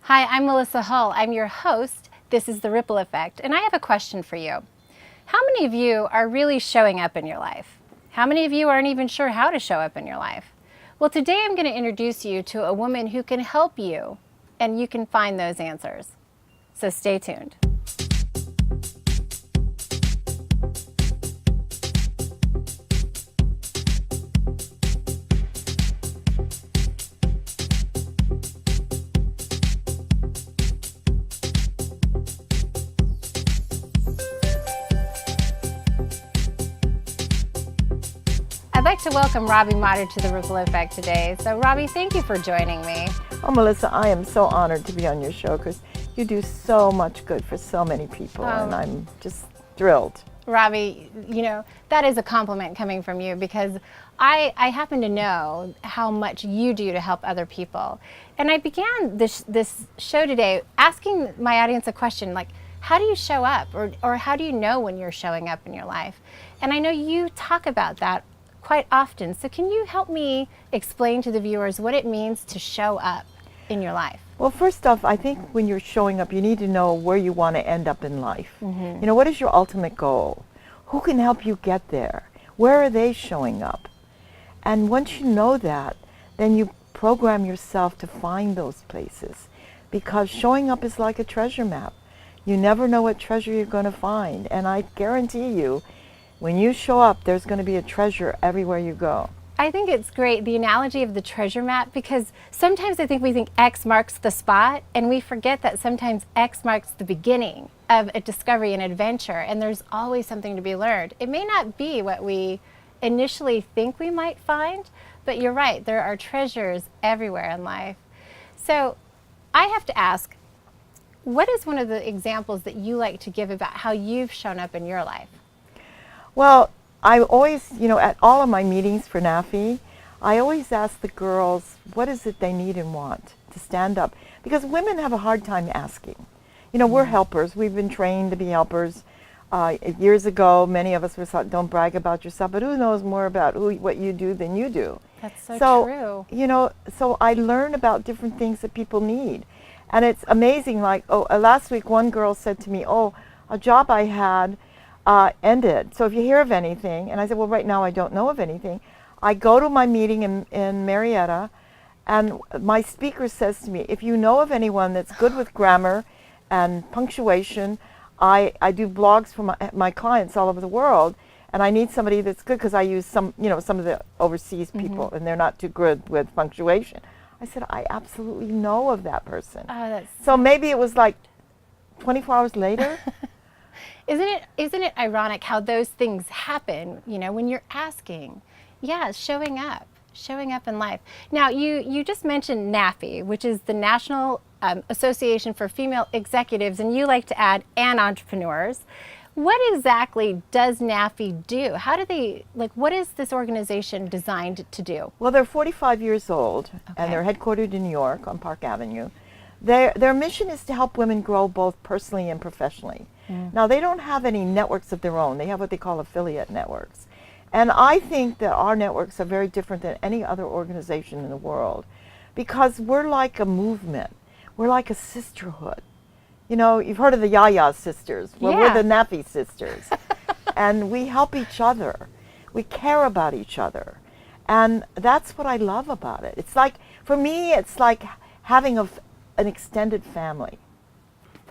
Hi, I'm Melissa Hull. I'm your host. This is The Ripple Effect, and I have a question for you. How many of you are really showing up in your life? How many of you aren't even sure how to show up in your life? Well, today I'm going to introduce you to a woman who can help you, and you can find those answers. So stay tuned. I'd like to welcome Robbie Motter to The Ripple Effect today. So Robbie, thank you for joining me. Oh, Melissa, I am so honored to be on your show because you do so much good for so many people, and I'm just thrilled. Robbie, you know, that is a compliment coming from you because I happen to know how much you do to help other people. And I began this show today asking my audience a question like, how do you show up? Or how do you know when you're showing up in your life? And I know you talk about that quite often. So can you help me explain to the viewers what it means to show up in your life? Well, first off, I think when you're showing up, you need to know where you want to end up in life. You know, what is your ultimate goal? Who can help you get there? Where are they showing up? And once you know that, then you program yourself to find those places, because showing up is like a treasure map. You never know what treasure you're going to find, and I guarantee you, when you show up, there's going to be a treasure everywhere you go. I think it's great, the analogy of the treasure map, because sometimes I think we think X marks the spot, and we forget that sometimes X marks the beginning of a discovery and adventure, and there's always something to be learned. It may not be what we initially think we might find, but you're right, there are treasures everywhere in life. So I have to ask, what is one of the examples that you like to give about how you've shown up in your life? Well, I always, at all of my meetings for NAFI, I always ask the girls, what is it they need and want to stand up? Because women have a hard time asking. We're helpers. We've been trained to be helpers. Years ago, many of us were taught, don't brag about yourself, but who knows more about what you do than you do? That's so true. So I learn about different things that people need. And it's amazing, last week one girl said to me, a job I had ended. So if you hear of anything, and I said, well, right now I don't know of anything. I go to my meeting in Marietta, and my speaker says to me, if you know of anyone that's good with grammar and punctuation, I do blogs for my clients all over the world, and I need somebody that's good because I use some of the overseas people, and they're not too good with punctuation. I said, I absolutely know of that person. So maybe it was like 24 hours later. Isn't it ironic how those things happen, when you're asking? Yeah, showing up in life. Now, you just mentioned NAFI, which is the National Association for Female Executives, and you like to add and entrepreneurs. What exactly does NAFI do? How do they, what is this organization designed to do? Well, they're 45 years old, and they're headquartered in New York on Park Avenue. Their mission is to help women grow both personally and professionally. Now, they don't have any networks of their own. They have what they call affiliate networks. And I think that our networks are very different than any other organization in the world, because we're like a movement. We're like a sisterhood. You've heard of the Yaya sisters. Well, we're the NAFI sisters. And we help each other. We care about each other. And that's what I love about it. It's like, for me, it's like having an extended family.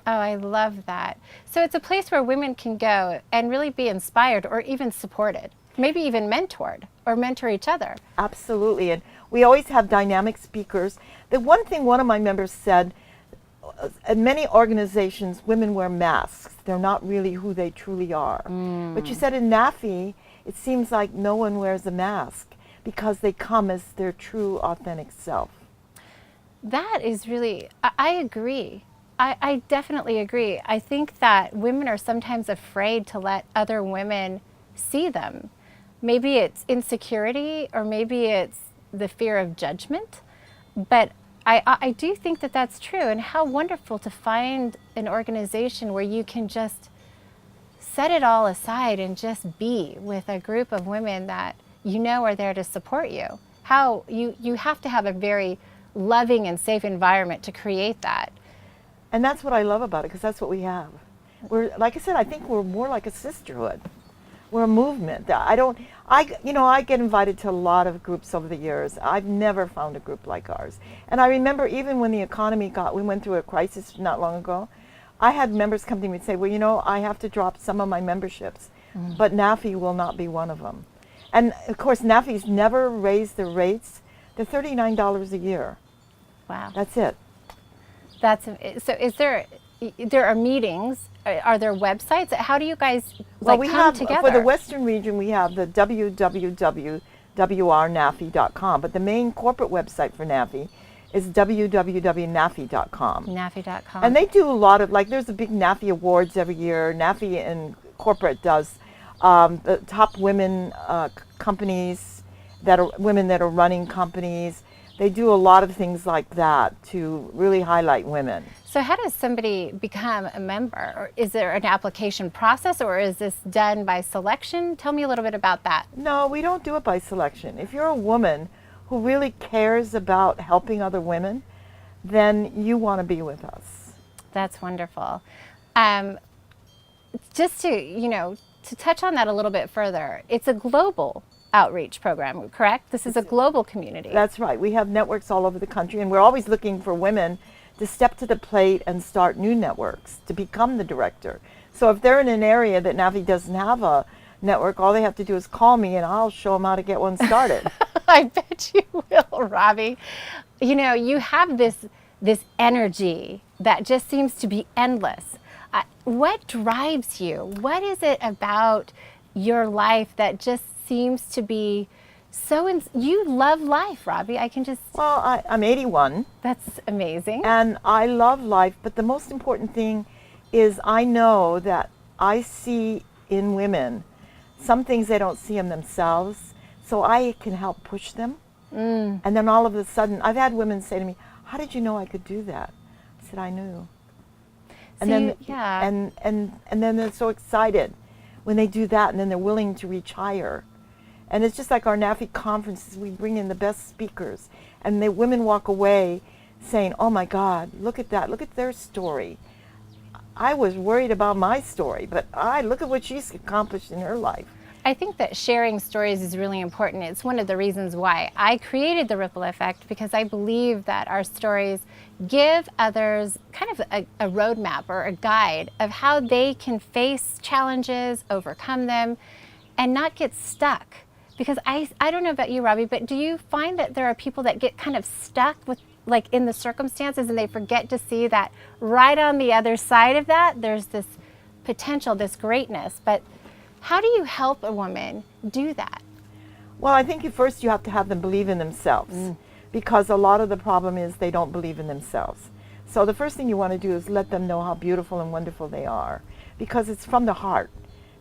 Oh, I love that. So it's a place where women can go and really be inspired or even supported, maybe even mentored or mentor each other. Absolutely. And we always have dynamic speakers. The one thing one of my members said, in many organizations, women wear masks. They're not really who they truly are. But you said in NAFI, it seems like no one wears a mask because they come as their true, authentic self. That is really, I agree. I definitely agree. I think that women are sometimes afraid to let other women see them. Maybe it's insecurity, or maybe it's the fear of judgment. But I do think that that's true. And how wonderful to find an organization where you can just set it all aside and just be with a group of women that are there to support you. How you have to have a very loving and safe environment to create that. And that's what I love about it, because that's what we have. We're, like I said, I think we're more like a sisterhood. We're a movement. I get invited to a lot of groups over the years. I've never found a group like ours. And I remember even when the economy we went through a crisis not long ago, I had members come to me and say, well, I have to drop some of my memberships, but NAFI will not be one of them. And of course, NAFI's never raised their rates. They're $39 a year. Wow. That's it. So is there are meetings, are there websites? How do you guys Well, we come have, together? for the Western region, we have the www.wrnafi.com, but the main corporate website for NAFI is www.nafi.com. NAFI.com. And they do a lot of, like, there's a big NAFI awards every year. NAFI and corporate does the top women companies women that are running companies. They do a lot of things like that to really highlight women. So how does somebody become a member? Or is there an application process, or is this done by selection? Tell me a little bit about that. No, we don't do it by selection. If you're a woman who really cares about helping other women, then you want to be with us. That's wonderful. Just to touch on that a little bit further, it's a global outreach program, correct? This is a global community. That's right. We have networks all over the country, and we're always looking for women to step to the plate and start new networks, to become the director. So if they're in an area that NAFI doesn't have a network, all they have to do is call me and I'll show them how to get one started. I bet you will, Robbie. You have this energy that just seems to be endless. What drives you? What is it about your life that just seems to be you love life, Robbie? I can just... Well, I'm 81. That's amazing. And I love life, but the most important thing is I know that I see in women some things they don't see in themselves, so I can help push them. And then all of a sudden, I've had women say to me, how did you know I could do that? I said, I knew. And then they're so excited when they do that, and then they're willing to reach higher. And it's just like our NAFI conferences, we bring in the best speakers, and the women walk away saying, oh my God, look at that, look at their story. I was worried about my story, but look at what she's accomplished in her life. I think that sharing stories is really important. It's one of the reasons why I created the Ripple Effect, because I believe that our stories give others kind of a roadmap or a guide of how they can face challenges, overcome them, and not get stuck. Because I don't know about you, Robbie, but do you find that there are people that get kind of stuck with, like, in the circumstances, and they forget to see that right on the other side of that, there's this potential, this greatness? But how do you help a woman do that? Well, I think first you have to have them believe in themselves, because a lot of the problem is they don't believe in themselves. So the first thing you want to do is let them know how beautiful and wonderful they are, because it's from the heart.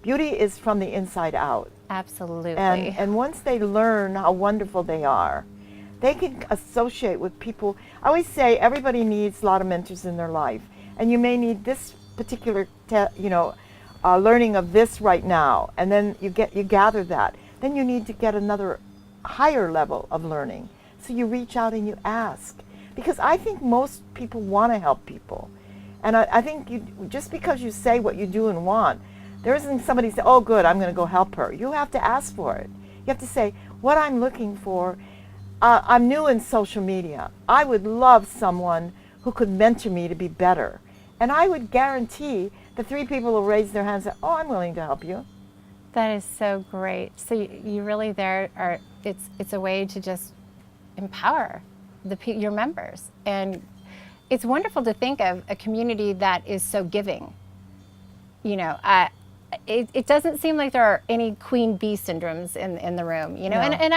Beauty is from the inside out. Absolutely. And once they learn how wonderful they are, they can associate with people. I always say everybody needs a lot of mentors in their life, and you may need this particular, learning of this right now, and then you gather that. Then you need to get another higher level of learning. So you reach out and you ask, because I think most people want to help people, and I think just because you say what you do and want, there isn't somebody say, oh good, I'm going to go help her. You have to ask for it. You have to say, what I'm looking for, I'm new in social media. I would love someone who could mentor me to be better. And I would guarantee the 3 people will raise their hands and say, oh, I'm willing to help you. That is so great. So you really it's a way to just empower your members. And it's wonderful to think of a community that is so giving. It doesn't seem like there are any queen bee syndromes in the room, No. And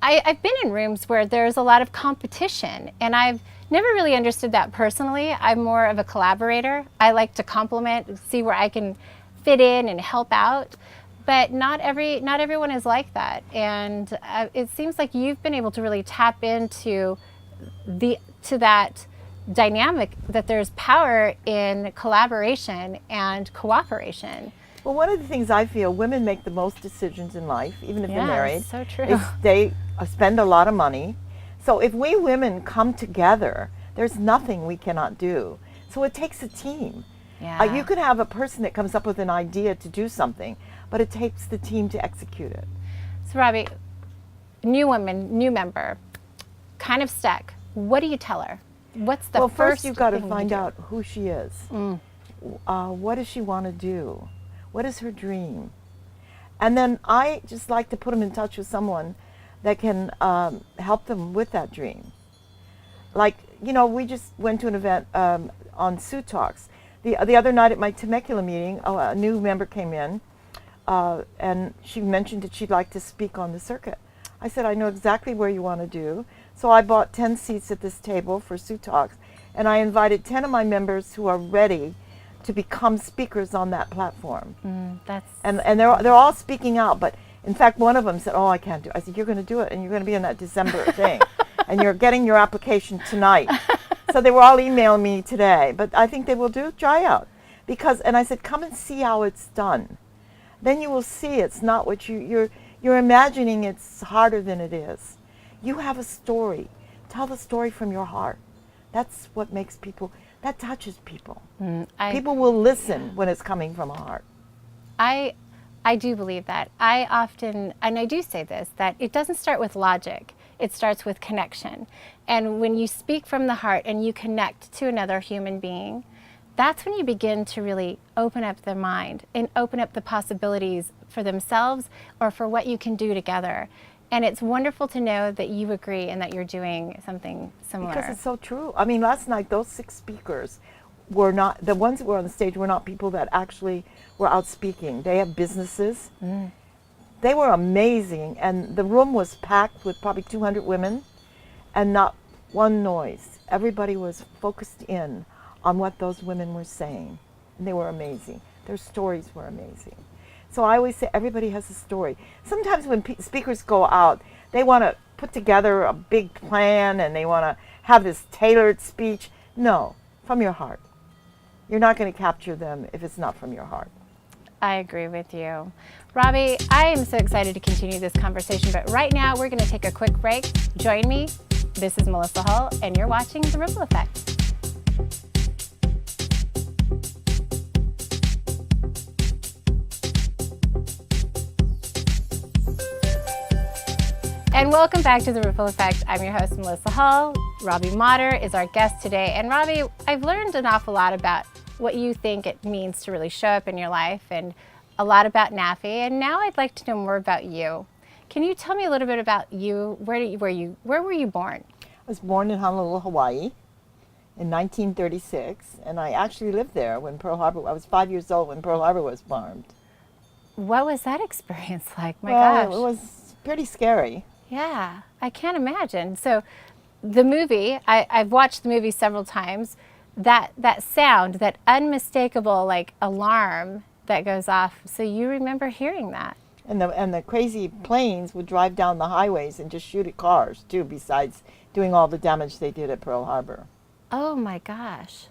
I've been in rooms where there's a lot of competition, and I've never really understood that personally. I'm more of a collaborator. I like to compliment, see where I can fit in and help out, but not everyone is like that. And it seems like you've been able to really tap into that dynamic, that there's power in collaboration and cooperation. Well, one of the things I feel, women make the most decisions in life, even if they're married. So true. They spend a lot of money. So if we women come together, there's nothing we cannot do. So it takes a team. Yeah. You could have a person that comes up with an idea to do something, but it takes the team to execute it. So Robbie, new woman, new member, kind of stuck. What do you tell her? What's the Well, first first you've got to thing you find do? out who she is. What does she want to do? What is her dream? And then I just like to put them in touch with someone that can help them with that dream. Like, you know, we just went to an event on Sioux Talks. The other night at my Temecula meeting, a new member came in, and she mentioned that she'd like to speak on the circuit. I said, I know exactly where you want to do. So I bought 10 seats at this table for Sioux Talks, and I invited 10 of my members who are ready to become speakers on that platform. And they're all speaking out, but in fact, one of them said, oh, I can't do it. I said, you're going to do it, and you're going to be in that December thing, and you're getting your application tonight. So they were all emailing me today, but I think they will do a tryout. And I said, come and see how it's done. Then you will see it's not what you're imagining it's harder than it is. You have a story. Tell the story from your heart. That's what makes people, that touches people. People will listen when it's coming from a heart. I do believe that. I often, and I do say this, that it doesn't start with logic. It starts with connection. And when you speak from the heart and you connect to another human being, that's when you begin to really open up their mind and open up the possibilities for themselves or for what you can do together. And it's wonderful to know that you agree and that you're doing something similar. Because it's so true. I mean, last night, those 6 speakers were not, the ones that were on the stage were not people that actually were out speaking. They have businesses. They were amazing. And the room was packed with probably 200 women and not one noise. Everybody was focused in on what those women were saying. And they were amazing. Their stories were amazing. So I always say everybody has a story. Sometimes when speakers go out, they want to put together a big plan and they want to have this tailored speech. No, from your heart. You're not going to capture them if it's not from your heart. I agree with you. Robbie, I am so excited to continue this conversation, but right now we're going to take a quick break. Join me. This is Melissa Hull, and you're watching The Ripple Effect. And welcome back to The Ripple Effect. I'm your host, Melissa Hull. Robbie Motter is our guest today. And Robbie, I've learned an awful lot about what you think it means to really show up in your life and a lot about NAFI. And now I'd like to know more about you. Can you tell me a little bit about you? Where were you born? I was born in Honolulu, Hawaii in 1936. And I actually lived there when Pearl Harbor, I was 5 years old when Pearl Harbor was bombed. What was that experience like? My gosh. gosh. It was pretty scary. Yeah, I can't imagine. So the movie, I've watched the movie several times. That sound, that unmistakable like alarm that goes off. So you remember hearing that? And the crazy planes would drive down the highways and just shoot at cars too, besides doing all the damage they did at Pearl Harbor. Oh my gosh.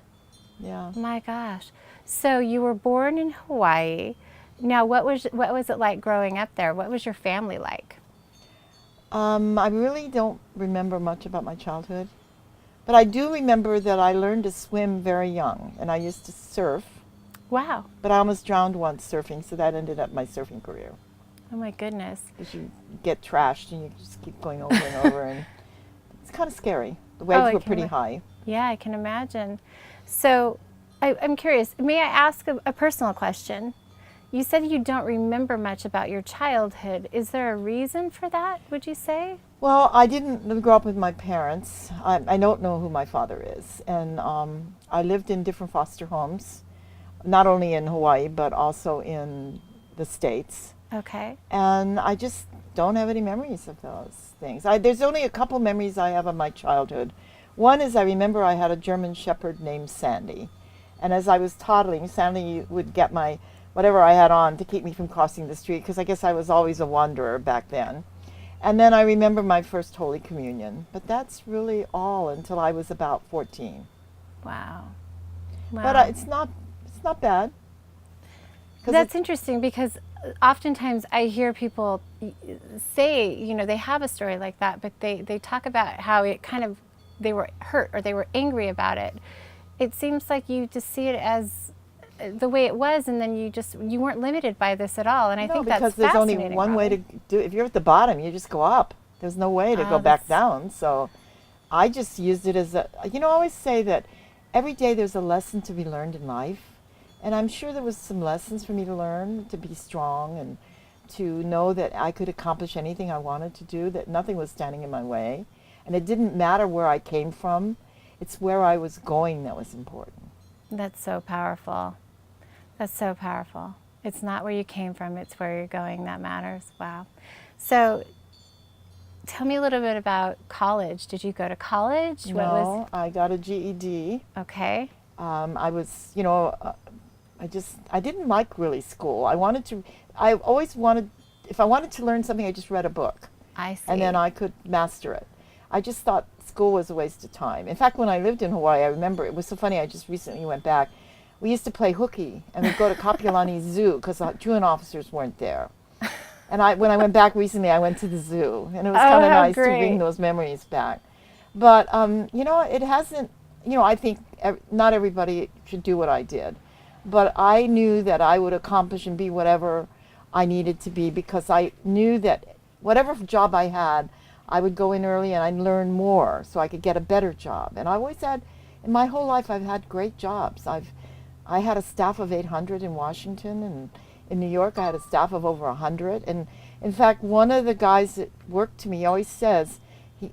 Yeah. My gosh. So you were born in Hawaii. Now what was it like growing up there? What was your family like? I really don't remember much about my childhood, but I do remember that I learned to swim very young, and I used to surf. Wow. But I almost drowned once surfing, so that ended up my surfing career. Oh my goodness. Because you get trashed and you just keep going over and over, and it's kind of scary. The waves were pretty high. Yeah, I can imagine. So I'm curious, may I ask a personal question? You said you don't remember much about your childhood. Is there a reason for that, would you say? Well, I didn't grow up with my parents. I don't know who my father is. And I lived in different foster homes, not only in Hawaii, but also in the States. Okay. And I just don't have any memories of those things. There's only a couple memories I have of my childhood. One is I remember I had a German Shepherd named Sandy. And as I was toddling, Sandy would get my whatever I had on to keep me from crossing the street, because I guess I was always a wanderer back then. And then I remember my first Holy Communion, but that's really all until I was about 14. Wow. But it's not bad. That's interesting, because oftentimes I hear people say, you know, they have a story like that, but they talk about how it kind of, they were hurt or they were angry about it. it seems like you just see it as the way it was, and then you weren't limited by this at all. And I No, think because that's there's only fascinating, one way to Robbie. do. If you're at the bottom, you just go up. There's no way to Oh, go back that's down. So I just used it as a, I always say that every day there's a lesson to be learned in life. And I'm sure there was some lessons for me to learn, to be strong and to know that I could accomplish anything I wanted to do, that nothing was standing in my way. And it didn't matter where I came from. It's where I was going that was important. that's so powerful. That's so powerful. It's not where you came from, it's where you're going that matters. Wow. So tell me a little bit about college. Did you go to college? No, I got a GED. Okay. I was, I didn't like really school. I always wanted, if I wanted to learn something, I just read a book I see. and then I could master it. I just thought school was a waste of time. In fact, when I lived in Hawaii, I remember it was so funny. I just recently went back. We used to play hooky and we'd go to Kapiolani Zoo because the truant officers weren't there. And when I went back recently, I went to the zoo, and it was kind of how nice to great. bring those memories back. But it hasn't. I think not everybody should do what I did, but I knew that I would accomplish and be whatever I needed to be because I knew that whatever job I had, I would go in early and I'd learn more so I could get a better job. And I always had, in my whole life, I've had great jobs. I had a staff of 800 in Washington, and in New York, I had a staff of over 100. And in fact, one of the guys that worked to me always says,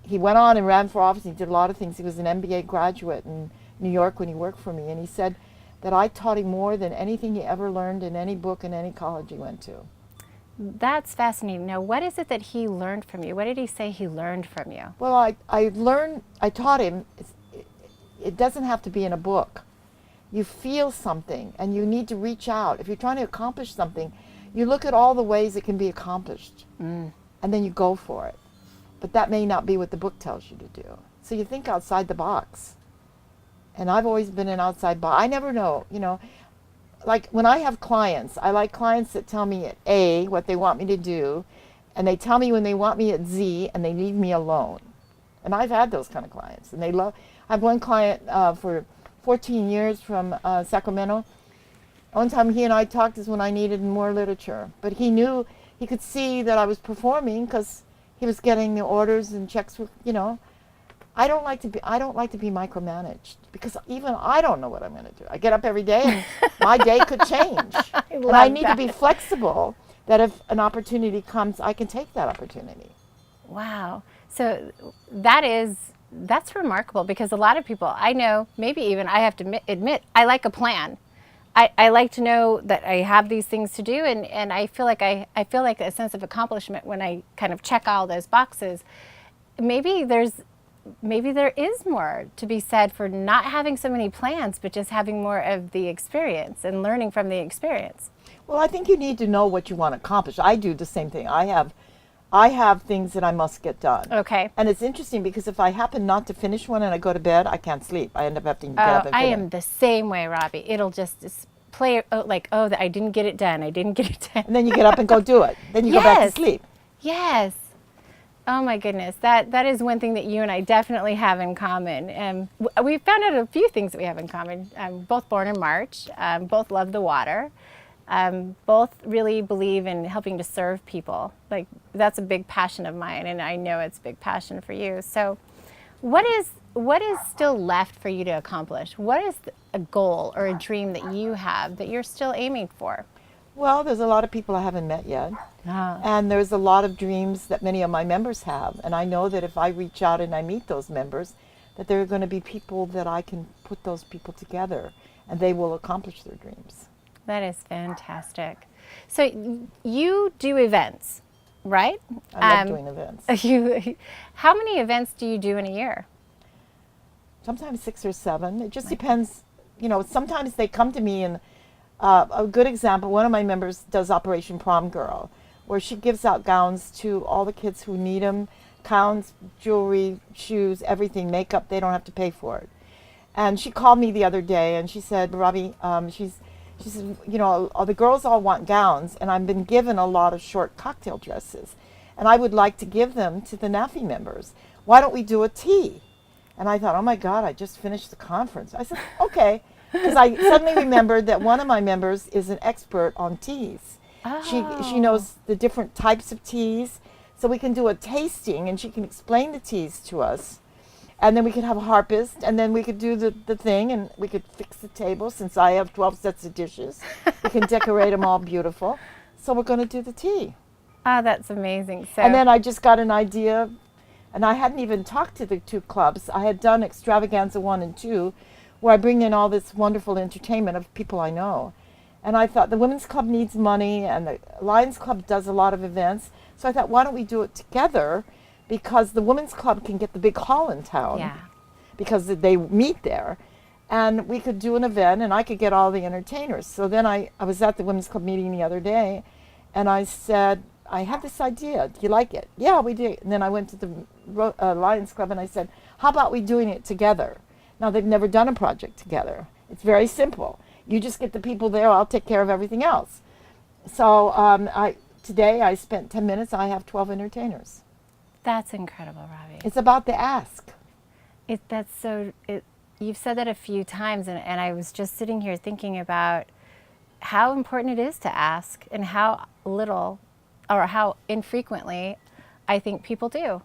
he went on and ran for office, and he did a lot of things. He was an MBA graduate in New York when he worked for me. And he said that I taught him more than anything he ever learned in any book in any college he went to. That's fascinating. Now, what is it that he learned from you? What did he say he learned from you? Well, I taught him, it doesn't have to be in a book. You feel something and you need to reach out. If you're trying to accomplish something, you look at all the ways it can be accomplished and then you go for it. But that may not be what the book tells you to do. So you think outside the box. And I've always been an outside box. I never know, like when I have clients, I like clients that tell me at A what they want me to do, and they tell me when they want me at Z, and they leave me alone. And I've had those kind of clients, and I have one client for 14 years from Sacramento. One time he and I talked is when I needed more literature, but he could see that I was performing because he was getting the orders and checks with, I don't like to be micromanaged because even I don't know what I'm going to do. I get up every day and my day could change. And I need to be flexible that if an opportunity comes, I can take that opportunity. Wow. So that's remarkable because a lot of people I know, maybe even I have to admit, I like a plan. I like to know that I have these things to do, and I feel like I feel like a sense of accomplishment when I kind of check all those boxes. Maybe there is more to be said for not having so many plans, but just having more of the experience and learning from the experience. Well, I think you need to know what you want to accomplish. I do the same thing. I have things that I must get done. Okay. And it's interesting because if I happen not to finish one and I go to bed, I can't sleep. I end up having to get up and I finish. am the same way, Robbie. It'll just play like, I didn't get it done. I didn't get it done. And then you get up and go do it. Then you go back to sleep. Yes. Oh my goodness, that is one thing that you and I definitely have in common. We found out a few things that we have in common. Both born in March, both love the water, both really believe in helping to serve people. Like that's a big passion of mine, and I know it's a big passion for you. So, what is still left for you to accomplish? What is a goal or a dream that you have that you're still aiming for? Well, there's a lot of people I haven't met yet. Ah. And there's a lot of dreams that many of my members have. And I know that if I reach out and I meet those members, that there are going to be people that I can put those people together and they will accomplish their dreams. That is fantastic. So you do events, right? I love doing events. How many events do you do in a year? Sometimes 6 or 7. It just depends. Sometimes they come to me and a good example, one of my members does Operation Prom Girl, where she gives out gowns to all the kids who need them, gowns, jewelry, shoes, everything, makeup, they don't have to pay for it. And she called me the other day and she said, Robbie, she said, the girls all want gowns and I've been given a lot of short cocktail dresses and I would like to give them to the NAFI members. Why don't we do a tea? And I thought, oh my God, I just finished the conference. I said, okay. Because I suddenly remembered that one of my members is an expert on teas. She Oh. knows the different types of teas. So we can do a tasting and she can explain the teas to us. And then we could have a harpist, and then we could do the thing, and we could fix the table. Since I have 12 sets of dishes, we can decorate them all beautiful. So we're going to do the tea. Oh, that's amazing. So And then I just got an idea, and I hadn't even talked to the two clubs. I had done Extravaganza 1 and 2, where I bring in all this wonderful entertainment of people I know. And I thought the Women's Club needs money, and the Lions Club does a lot of events. So I thought, why don't we do it together? Because the Women's Club can get the big hall in town, yeah. because they meet there. And we could do an event, and I could get all the entertainers. So then I was at the Women's Club meeting the other day, and I said, I have this idea. Do you like it? Yeah, we do. And then I went to the Lions Club, and I said, how about we doing it together? Now, they've never done a project together. It's very simple. You just get the people there. I'll take care of everything else. So today I spent 10 minutes. I have 12 entertainers. That's incredible, Robbie. It's about the ask. You've said that a few times, and I was just sitting here thinking about how important it is to ask and how little or how infrequently I think people do.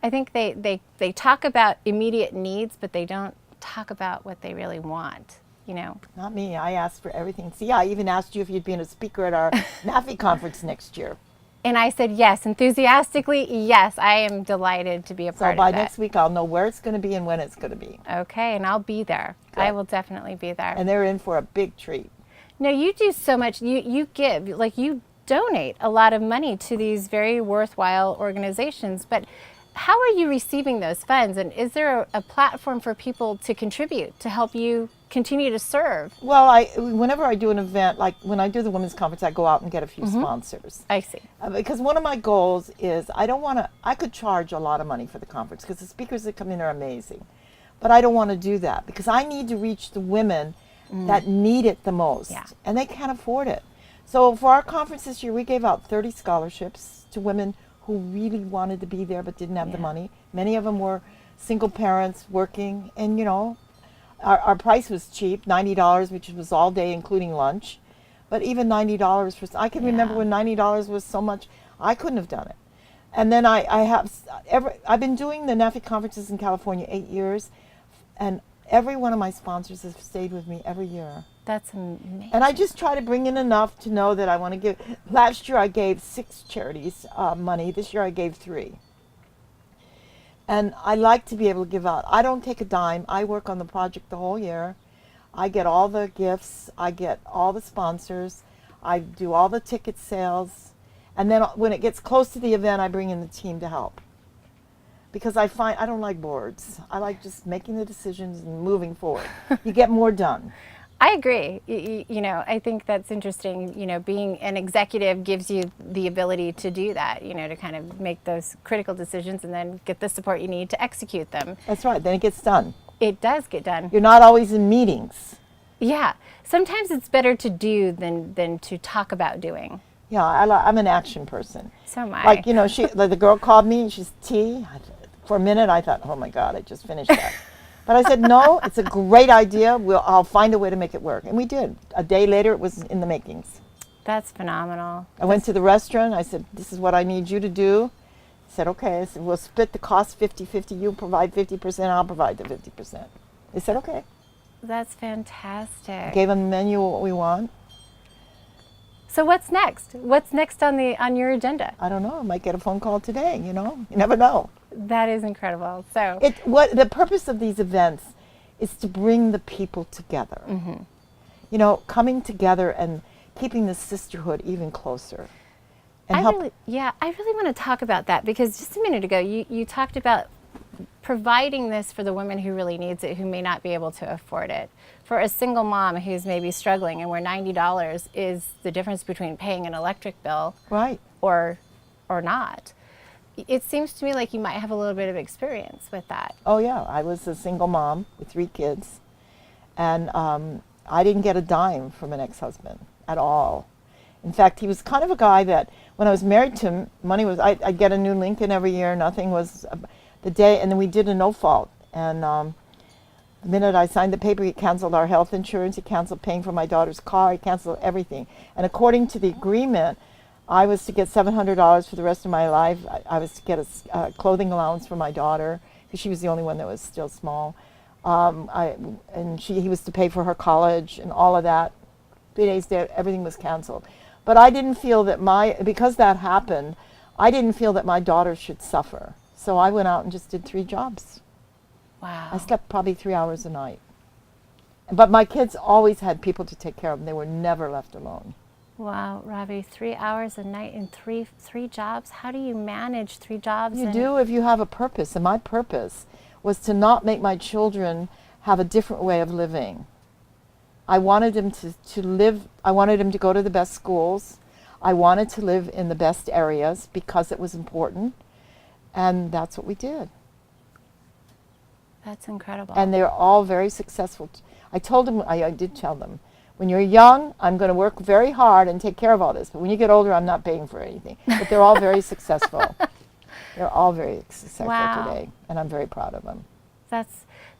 I think they talk about immediate needs, but they don't talk about what they really want, you know. Not me. I asked for everything. See, I even asked you if you'd be a speaker at our NAFI conference next year. And I said yes, enthusiastically, yes, I am delighted to be a part So by of that. next week, I'll know where it's going to be and when it's going to be. Okay, and I'll be there. Good. I will definitely be there. And they're in for a big treat. No, you do so much. You give, like you donate a lot of money to these very worthwhile organizations. But how are you receiving those funds? And is there a platform for people to contribute to help you continue to serve? Well, whenever I do an event, like when I do the women's conference, I go out and get a few sponsors. I see. Because one of my goals is I could charge a lot of money for the conference because the speakers that come in are amazing. But I don't want to do that because I need to reach the women that need it the most. Yeah. And they can't afford it. So for our conference this year, we gave out 30 scholarships to women who really wanted to be there but didn't have the money. Many of them were single parents working, and you know, our price was cheap, $90, which was all day including lunch. But even $90 for, I can remember when $90 was so much, I couldn't have done it. And then I've been doing the NAFI conferences in California 8 years, and every one of my sponsors has stayed with me every year. That's amazing. And I just try to bring in enough to know that I want to give. Last year I gave 6 charities money. This year I gave 3. And I like to be able to give out. I don't take a dime. I work on the project the whole year. I get all the gifts. I get all the sponsors. I do all the ticket sales. And then when it gets close to the event, I bring in the team to help. Because I find I don't like boards. I like just making the decisions and moving forward. You get more done. I agree. You know, I think that's interesting. You know, being an executive gives you the ability to do that, you know, to kind of make those critical decisions and then get the support you need to execute them. That's right. Then it gets done. It does get done. You're not always in meetings. Yeah. Sometimes it's better to do than to talk about doing. Yeah, I'm an action person. So am I. Like, you know, the girl called me, she's T. For a minute, I thought, oh my God, I just finished that. But I said, no, it's a great idea. I'll find a way to make it work. And we did. A day later, it was in the makings. That's phenomenal. I went to the restaurant. I said, this is what I need you to do. He said, okay. I said, we'll split the cost 50-50. You provide 50%, I'll provide the 50%. They said, okay. That's fantastic. Gave them the menu, what we want. So what's next? What's next on your agenda? I don't know. I might get a phone call today, you know. You never know. That is incredible. So the purpose of these events is to bring the people together. Mm-hmm. You know, coming together and keeping the sisterhood even closer. And I really want to talk about that because just a minute ago you talked about providing this for the woman who really needs it, who may not be able to afford it. For a single mom who's maybe struggling and where $90 is the difference between paying an electric bill right. or not. It seems to me like you might have a little bit of experience with that. Oh yeah, I was a single mom with 3 kids, and I didn't get a dime from an ex-husband at all. In fact, he was kind of a guy that when I was married to him, money was, I'd get a new Lincoln every year, nothing was the day, and then we did a no-fault, And the minute I signed the paper, he canceled our health insurance, he canceled paying for my daughter's car, he canceled everything. And according to the agreement, I was to get $700 for the rest of my life. I was to get a clothing allowance for my daughter, because she was the only one that was still small. He was to pay for her college and all of that. 3 days there, everything was canceled. But I didn't feel that because that happened, I didn't feel that my daughter should suffer. So I went out and just did 3 jobs. Wow. I slept probably 3 hours a night. But my kids always had people to take care of them. They were never left alone. Wow, Robbie, 3 hours a night and three jobs. How do you manage 3 jobs? You do if you have a purpose. And my purpose was to not make my children have a different way of living. I wanted them to live, I wanted them to go to the best schools. I wanted to live in the best areas because it was important. And that's what we did. That's incredible. And they're all very successful. I told them, I did tell them, when you're young, I'm going to work very hard and take care of all this. But when you get older, I'm not paying for anything. But they're all very successful. They're all very successful today. And I'm very proud of them.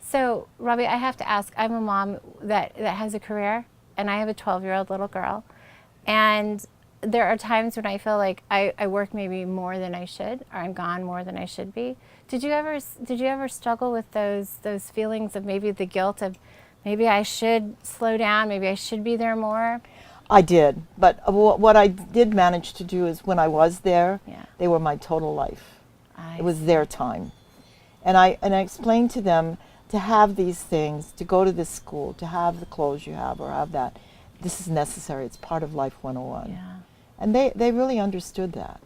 So, Robbie, I have to ask, I'm a mom that has a career, and I have a 12-year-old little girl. And there are times when I feel like I work maybe more than I should, or I'm gone more than I should be. Did you ever struggle with those feelings of maybe the guilt of maybe I should slow down, maybe I should be there more? I did, but what I did manage to do is when I was there, they were my total life. It was their time. And I explained to them to have these things, to go to this school, to have the clothes you have or have that. This is necessary. It's part of Life 101. Yeah. And they really understood that.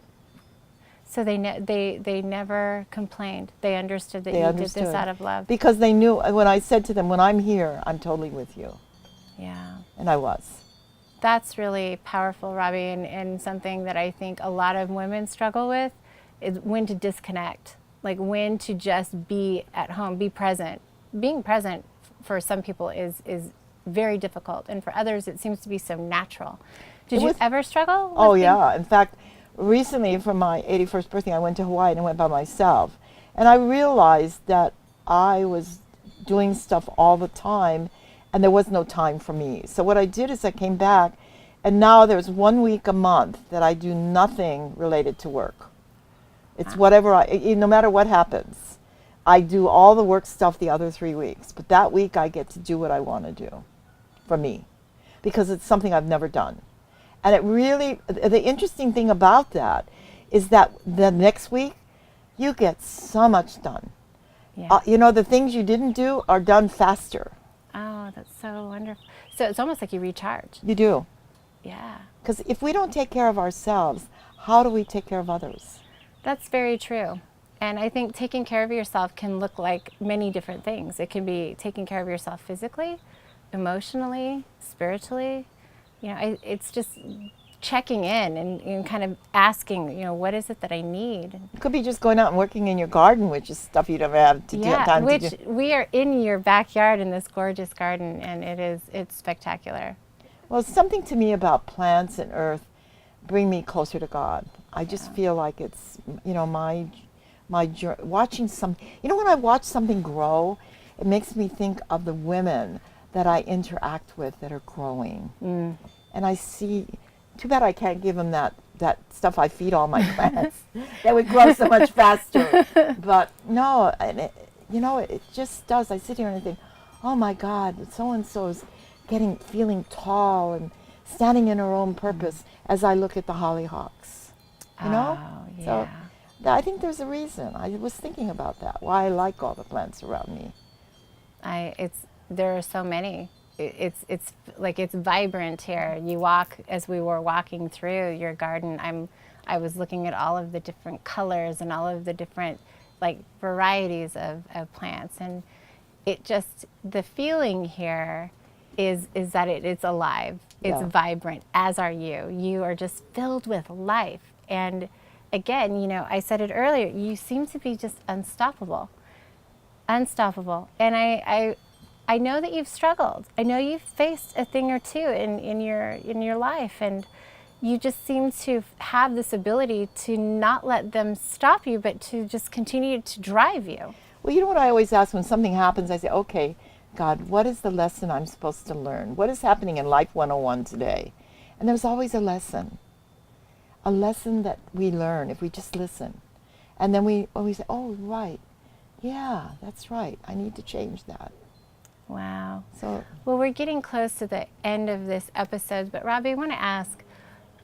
So they never complained. They understood that you did this out of love. Because they knew, when I said to them, when I'm here, I'm totally with you. Yeah. And I was. That's really powerful, Robbie, and something that I think a lot of women struggle with is when to disconnect, like when to just be at home, be present. Being present for some people is very difficult, and for others it seems to be so natural. Did you ever struggle with being? Yeah. In fact, recently for my 81st birthday, I went to Hawaii and I went by myself. And I realized that I was doing stuff all the time and there was no time for me. So what I did is I came back, and now there's 1 week a month that I do nothing related to work. It's whatever no matter what happens. I do all the work stuff the other 3 weeks, but that week I get to do what I want to do for me, because it's something I've never done. And it really, the interesting thing about that is that the next week you get so much done. Yeah. The things you didn't do are done faster. Oh, that's so wonderful. So it's almost like you recharge. You do. Yeah. Because if we don't take care of ourselves, how do we take care of others? That's very true. And I think taking care of yourself can look like many different things. It can be taking care of yourself physically, emotionally, spiritually. It's just checking in and kind of asking, what is it that I need? It could be just going out and working in your garden, which is stuff you don't have to do time to do. Which we are in your backyard in this gorgeous garden, and it's spectacular. Well, something to me about plants and earth bring me closer to God. I just feel like it's, watching when I watch something grow, it makes me think of the women that I interact with that are growing. And I see, too bad I can't give them that stuff I feed all my plants. That would grow so much faster. But no, it just does. I sit here and I think, oh my God, so-and-so is feeling tall and standing in her own purpose as I look at the hollyhocks. Oh, yeah. So I think there's a reason. I was thinking about that, why I like all the plants around me. There are so many. It's like it's vibrant here. You walk, as we were walking through your garden, I was looking at all of the different colors and all of the different varieties of plants, and the feeling here is that it's alive. It's vibrant, as are you. You are just filled with life. And again, I said it earlier, you seem to be just unstoppable. Unstoppable. And I know that you've struggled. I know you've faced a thing or two in your life, and you just seem to have this ability to not let them stop you, but to just continue to drive you. Well, you know what I always ask when something happens? I say, okay, God, what is the lesson I'm supposed to learn? What is happening in Life 101 today? And there's always a lesson that we learn if we just listen. And then we say, oh, right, yeah, that's right. I need to change that. Wow. So, well, we're getting close to the end of this episode, but Robbie, I want to ask,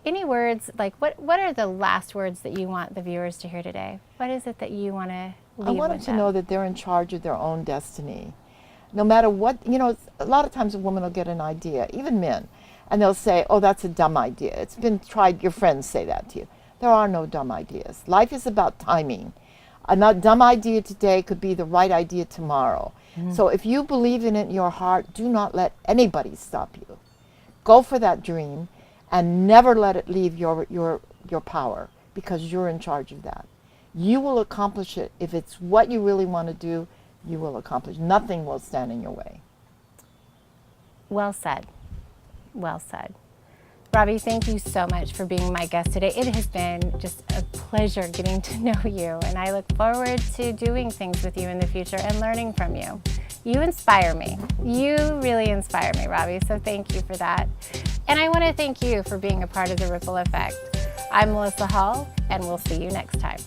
any words, like what are the last words that you want the viewers to hear today? What is it that you want to leave I want them with to know that they're in charge of their own destiny. No matter what, a lot of times a woman will get an idea, even men, and they'll say, oh, that's a dumb idea. It's been tried, your friends say that to you. There are no dumb ideas. Life is about timing. A not dumb idea today could be the right idea tomorrow. So if you believe in it in your heart, do not let anybody stop you. Go for that dream and never let it leave your power, because you're in charge of that. You will accomplish it. If it's what you really want to do, you will accomplish. Nothing will stand in your way. Well said. Well said. Robbie, thank you so much for being my guest today. It has been just a pleasure getting to know you, and I look forward to doing things with you in the future and learning from you. You inspire me. You really inspire me, Robbie, so thank you for that. And I want to thank you for being a part of the Ripple Effect. I'm Melissa Hall, and we'll see you next time.